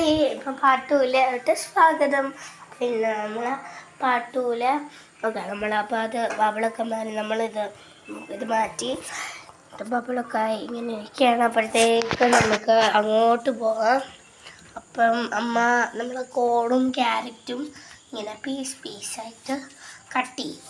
Hi, ഇപ്പം പാട്ടൂലായിട്ട് സ്വാഗതം. പിന്നെ നമ്മളെ പാട്ടൂല നമ്മളപ്പോൾ അത് ബബിളൊക്കെ മാറി ഇത് മാറ്റി ബബിളൊക്കെ ആയി ഇങ്ങനെ ഇരിക്കുകയാണ്. അപ്പോഴത്തേക്ക് നമുക്ക് അങ്ങോട്ട് പോകാം. അപ്പം അമ്മ നമ്മൾ കോണും ക്യാരറ്റും ഇങ്ങനെ പീസായിട്ട് കട്ട് ചെയ്യും.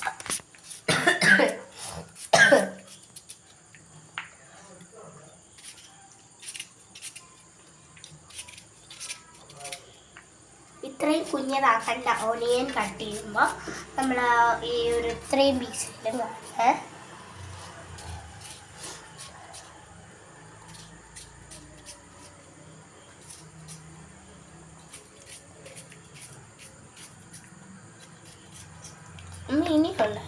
ഇത്രയും കുഞ്ഞതാക്കണ്ട. ഓണിയൻ കട്ട് ചെയ്യുമ്പോൾ നമ്മൾ ഈ ഒരു ഇത്രയും പീസിലും കാണേ ഇനിയുള്ള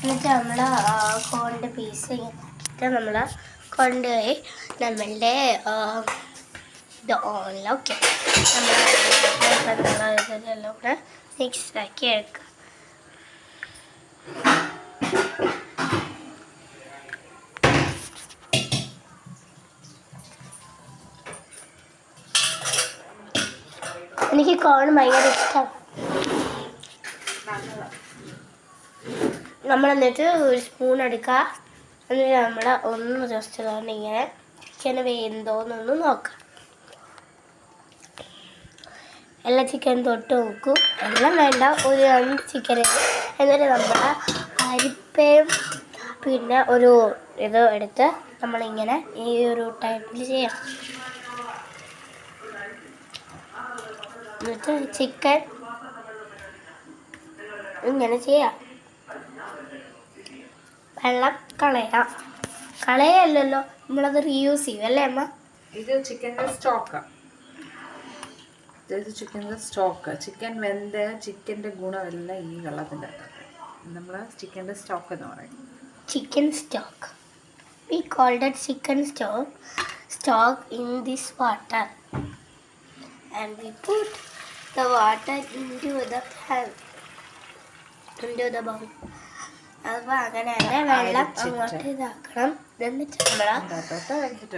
എന്നിട്ട് നമ്മൾ കോണിൻ്റെ പീസ് ഇങ്ങനെ ആക്കിയിട്ട് നമ്മൾ കൊണ്ടുപോയി നമ്മളുടെ ഇത് ഓക്കെ നമ്മളെല്ലാം കൂടെ മിക്സാക്കി എടുക്കുക. എനിക്ക് കോൺ ഭയങ്കര ഇഷ്ടമാണ്. നമ്മളെന്നിട്ട് ഒരു സ്പൂൺ എടുക്കുക. എന്നിട്ട് നമ്മൾ ഒന്ന് ജസ്റ്റ് കൊണ്ട് ഇങ്ങനെ ചിക്കൻ വേന്തോന്നൊന്ന് നോക്കാം. എല്ലാ ചിക്കൻ തൊട്ട് നോക്കൂ. എല്ലാം വേണ്ട, ഒരു 2 ചിക്കൻ. എന്നിട്ട് നമ്മൾ അരിപ്പയും പിന്നെ ഒരു ഇത് എടുത്ത് നമ്മളിങ്ങനെ ഈ ഒരു ടൈപ്പിൽ ചെയ്യാം. എന്നിട്ട് ചിക്കൻ ഇങ്ങനെ ചെയ്യാം. വെള്ളം കളയല്ലോ, നമ്മളത് റീയൂസ് ചെയ്യും അല്ലേ അമ്മ? ഇത് ചിക്കൻ്റെ സ്റ്റോക്കാണ്. ചിക്കൻ വെന്ത ചിക്കൻ്റെ ഗുണമെല്ലാം ഈ വെള്ളത്തിൻ്റെ നമ്മൾ ചിക്കൻ്റെ സ്റ്റോക്ക് എന്ന് പറയും. Chicken stock. We called it chicken stock in this water, and we put the water into the bowl. അപ്പോൾ അങ്ങനെ തന്നെ വെള്ളം അങ്ങോട്ട് ഇതാക്കണം. എന്നിട്ട്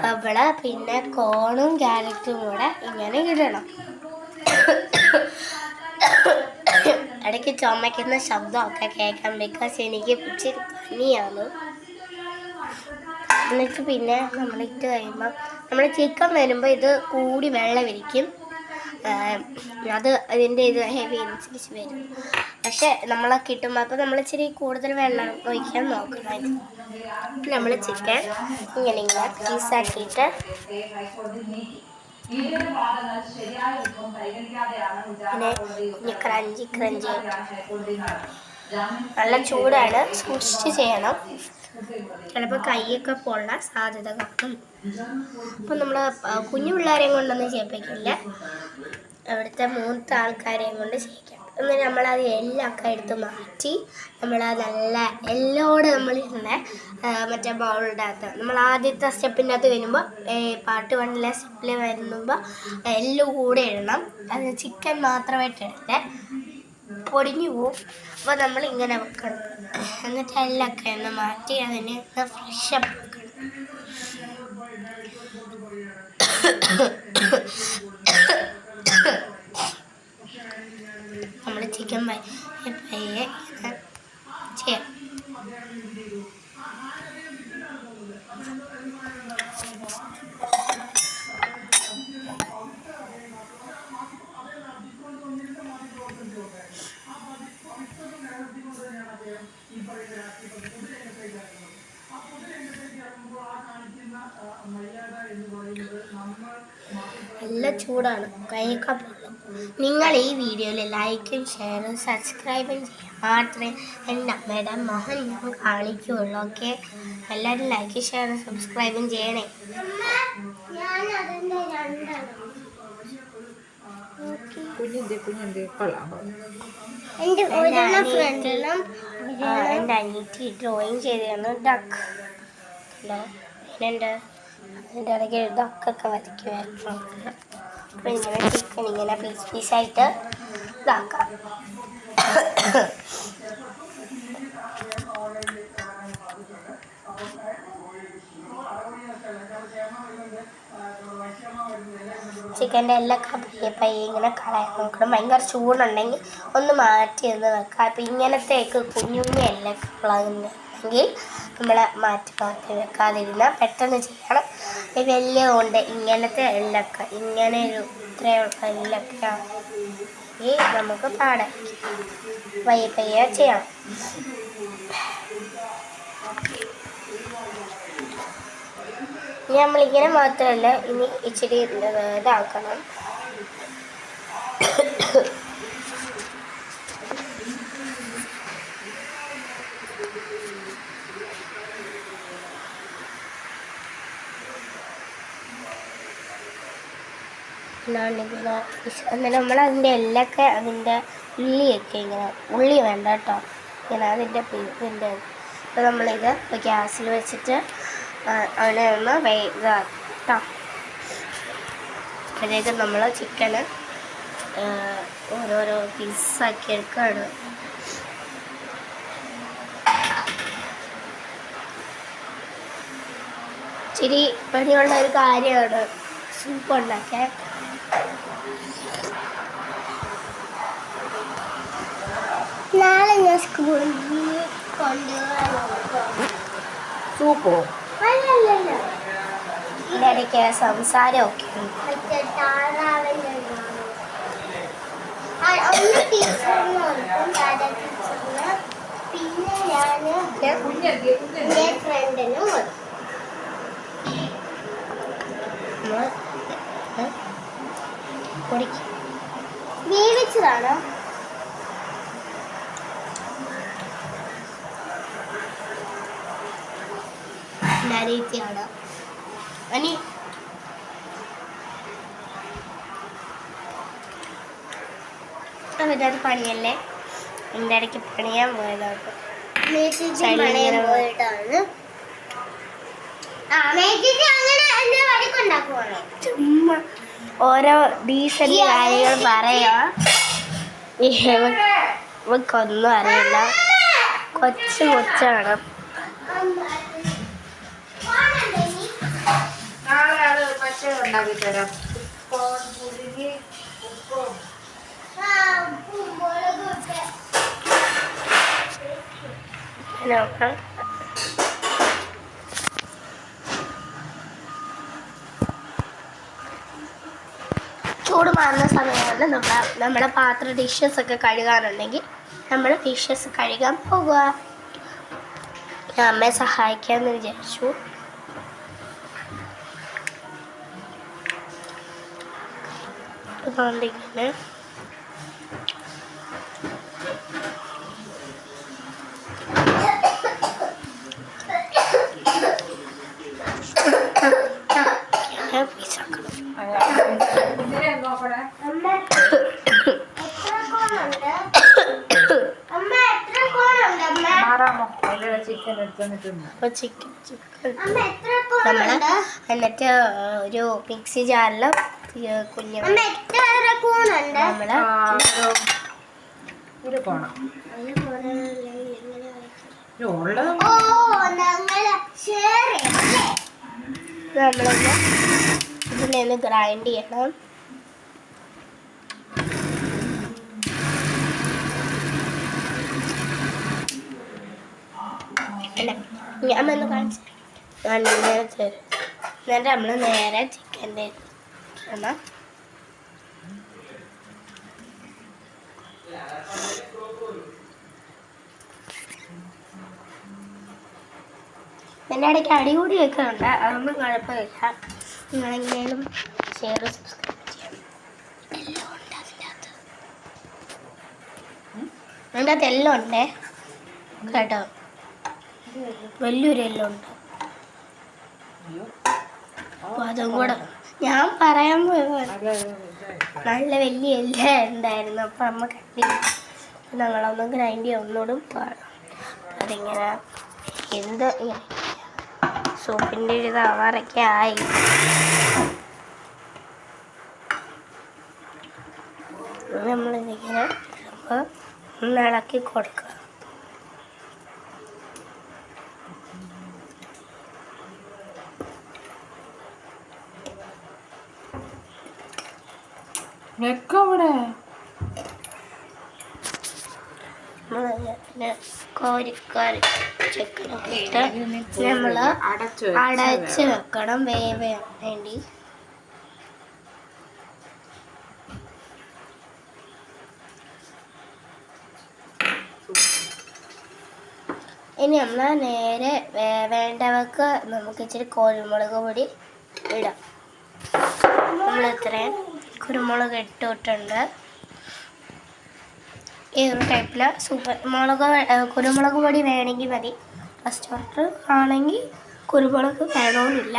നമ്മള് പിന്നെ കോണും ക്യാരറ്റും കൂടെ ഇങ്ങനെ ഇടണം. ഇടയ്ക്ക് ചുമയ്ക്കുന്ന ശബ്ദമൊക്കെ കേൾക്കാം, ബിക്കോസ് എനിക്ക് ഇച്ചിരി പനിയാണ്. എന്നിട്ട് പിന്നെ നമ്മളിട്ട് കഴിയുമ്പോൾ നമ്മൾ ചിക്കൻ വരുമ്പോൾ ഇത് കൂടി വെള്ളമിരിക്കും. അത് അതിൻ്റെ ഇത് ഹെവി അനുസരിച്ച് വരും. പക്ഷെ നമ്മളെ കിട്ടുമ്പോൾ അപ്പോൾ നമ്മൾ ഇച്ചിരി കൂടുതൽ വെള്ളം ഒഴിക്കാൻ നോക്കണം. നമ്മൾ ചിക്കൻ ഇങ്ങനെ പീസാക്കിയിട്ട് പിന്നെ ക്രഞ്ചി നല്ല ചൂടാണ്, സൂക്ഷിച്ച് ചെയ്യണം. ചിലപ്പോൾ കൈയൊക്കെ പൊള്ളാൻ സാധ്യത കാണും. അപ്പം നമ്മൾ കുഞ്ഞു പിള്ളേരെയും കൊണ്ടൊന്നും ചെയ്യിപ്പിക്കില്ല, അവിടുത്തെ 3 ആൾക്കാരെയും കൊണ്ട് ചെയ്യിക്കാം. എന്നിട്ട് നമ്മളത് എല്ലൊക്കെ എടുത്ത് മാറ്റി നമ്മളത് നല്ല എല്ലോട് നമ്മളിരുന്ന് മറ്റേ ബൗളിൻ്റെ അകത്ത് നമ്മൾ ആദ്യത്തെ സ്റ്റെപ്പിൻ്റെ അകത്ത് വരുമ്പോൾ പാർട്ട് 1 സ്റ്റെപ്പിൽ വരുമ്പോൾ എല്ലാം കൂടെ ഇടണം. അത് ചിക്കൻ മാത്രമായിട്ട് ഇടല്ലേ, പൊടിഞ്ഞു പോവും. അപ്പോൾ നമ്മൾ ഇങ്ങനെ വെക്കണം. എന്നിട്ട് എല്ലൊക്കെ ഒന്ന് മാറ്റി അതിനെ ഒന്ന് ഫ്രഷപ്പ് വെക്കണം. നമ്മൾ ചിക്കൻ പയ്യെ ചെയ്യാം. നല്ല ചൂടാണ്, കൈയൊക്കെ പൊള്ളും. നിങ്ങൾ ഈ വീഡിയോയിൽ ലൈക്കും ഷെയറും സബ്സ്ക്രൈബും ചെയ്യാം. മാത്രമേ എൻ്റെ അമ്മയുടെ മോഹൻ ഞാൻ കാണിക്കുകയുള്ളൂ. ഓക്കെ, എല്ലാവരും ലൈക്കും ഷെയറും സബ്സ്ക്രൈബും ചെയ്യണേ. എൻ്റെ അനിയത്തി ഡ്രോയിങ് ചെയ്തതാണ് ഡക്ക്. അതിൻ്റെ ഇടയ്ക്ക് ഡക്കൊക്കെ വരയ്ക്കുമായിരുന്നു. അപ്പോൾ ഇങ്ങനെ ചിക്കൻ ഇങ്ങനെ പീസായിട്ട് ഇതാക്കാം. ചിക്കൻ്റെ എല്ലൊക്കെ പയ്യെ പയ്യെ ഇങ്ങനെ കളയാൻ നോക്കണം. ഭയങ്കര ചൂടുണ്ടെങ്കിൽ ഒന്ന് മാറ്റി ഒന്ന് വെക്കാം. അപ്പം ഇങ്ങനത്തേക്ക് കുഞ്ഞു കുഞ്ഞു എല്ലൊക്കെ ഉള്ളതെങ്കിൽ നമ്മൾ മാറ്റി മാറ്റി വെക്കാതിരുന്നാൽ പെട്ടെന്ന് ചെയ്യണം. ഈ വലിയ കൊണ്ട് ഇങ്ങനത്തെ എല്ലൊക്കെ ഇങ്ങനെ ഒരു ഇത്രയുള്ള എല്ലൊക്കെ ഈ നമുക്ക് പാടായിരിക്കും. പയ്യെ പയ്യെ ചെയ്യണം. ഇനി നമ്മളിങ്ങനെ മാത്രമല്ല, ഇനി ഇച്ചിരി ഇതാക്കണം. എന്നിട്ട് നമ്മൾ അതിൻ്റെ എല്ലൊക്കെ അതിൻ്റെ ഉള്ളിയൊക്കെ ഇങ്ങനെ ഉള്ളി വേണ്ട കേട്ടോ, ഇങ്ങനെ അതിൻ്റെ ഇതിൻ്റെ അപ്പോൾ നമ്മളിത് ഗ്യാസിൽ വെച്ചിട്ട് അതിനെ ഒന്ന് ഇതാട്ടോ. അതിലേക്ക് നമ്മൾ ചിക്കന് ഓരോരോ പീസാക്കി എടുക്കുകയാണ്. ഇച്ചിരി പണിയുള്ള ഒരു കാര്യമാണ് സൂപ്പ് ഉണ്ടാക്കാൻ. നാളെ ഞാൻ സ്കൂളിൽ കൊണ്ടുപോകാൻ സൂപ്പോ അല്ലല്ല ഇതിൻ്റെ ഇടയ്ക്ക് സംസാരമൊക്കെ പിന്നെ ഞാൻ എൻ്റെ ഫ്രണ്ടിനും വേവിച്ചതാണോ? രീതിയാണ് അനി അത് പണിയല്ലേ, എൻ്റെ ഇടയ്ക്ക് പണിയാൻ പോയതാണ്. ചുമ്മാ ഓരോ ഡീസന്റ് കാര്യങ്ങൾ പറയാ. ഇവക്കൊന്നും അറിയില്ല, കൊച്ചാണ്. ഉണ്ടാക്കി തരാം. ചൂട് മാറുന്ന സമയങ്ങളിൽ നമ്മുടെ പാത്രം ഡിഷസ് ഒക്കെ കഴുകാനുണ്ടെങ്കിൽ നമ്മൾ ഡിഷസ് കഴുകാൻ പോകുക. ഞാൻ അമ്മയെ സഹായിക്കാമെന്ന് വിചാരിച്ചു. അതുകൊണ്ടിങ്ങനെ എന്നിട്ട് ഒരു മിക്സി ജാറിൽ കുഞ്ഞു നമ്മളൊന്ന് ഇതിലൊന്ന് ഗ്രൈൻഡ് ചെയ്യണം. ഞാൻ ഒന്ന് കാണിച്ചു എന്നിട്ട് നമ്മൾ നേരെ ചിക്കൻ്റെ ഇടണം. എൻ്റെ ഇടയ്ക്ക് അടികൂടിയൊക്കെ ഉണ്ട്, അതൊന്നും കുഴപ്പമില്ല. നിങ്ങളെങ്ങനെയും ഷെയർ സബ്സ്ക്രൈബ് ചെയ്യണം. എല്ലാം ഉണ്ട് അതിൻ്റെ അകത്ത് എല്ലാം ഉണ്ടേ കേട്ടോ, വലിയൊരു എല്ലാം ഉണ്ട്. അപ്പോൾ അതും കൂടെ ഞാൻ പറയാൻ പോയത് നല്ല വലിയ എല്ലാം ഉണ്ടായിരുന്നു. അപ്പം അമ്മ കണ്ടില്ല, ഞങ്ങളൊന്ന് ഗ്രൈൻഡ് ചെയ്യാൻ ഒന്നുകൂടും പാടും. അതിങ്ങനെ എന്ത് സൂപ്പിൻ്റെ ഒരു തവാറൊക്കെ ആയി. നമ്മളിതിങ്ങനെ ഒന്ന് ഇളക്കി കൊടുക്കുക. വെക്കവിടെ നമ്മൾ കോരി കോരി ചിക്കനൊക്കെ ഇട്ട് നമ്മൾ അടച്ച് വെക്കണം വേവാൻ വേണ്ടി. ഇനി നമ്മൾ നേരെ വേണ്ടവർക്ക് നമുക്ക് ഇച്ചിരി കുരുമുളക് പൊടി ഇടാം. നമ്മൾ ഇത്രയും കുരുമുളക് ഇട്ടിട്ടുണ്ട്. ഈ ഒരു ടൈപ്പിൽ കുരുമുളക് പൊടി വേണമെങ്കിൽ മതി. റെസ്റ്റോറൻറ്റ് ആണെങ്കിൽ കുരുമുളക് വേണമെന്നില്ല.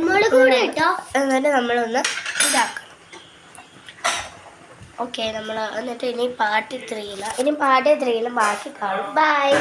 മുളക് പൊടി ഇട്ടോ അങ്ങനെ നമ്മളൊന്ന് ഇതാക്കണം. ഓക്കെ, നമ്മൾ എന്നിട്ട് ഇനി പാർട്ട് 3 ബാക്കി കാണും. ബൈ.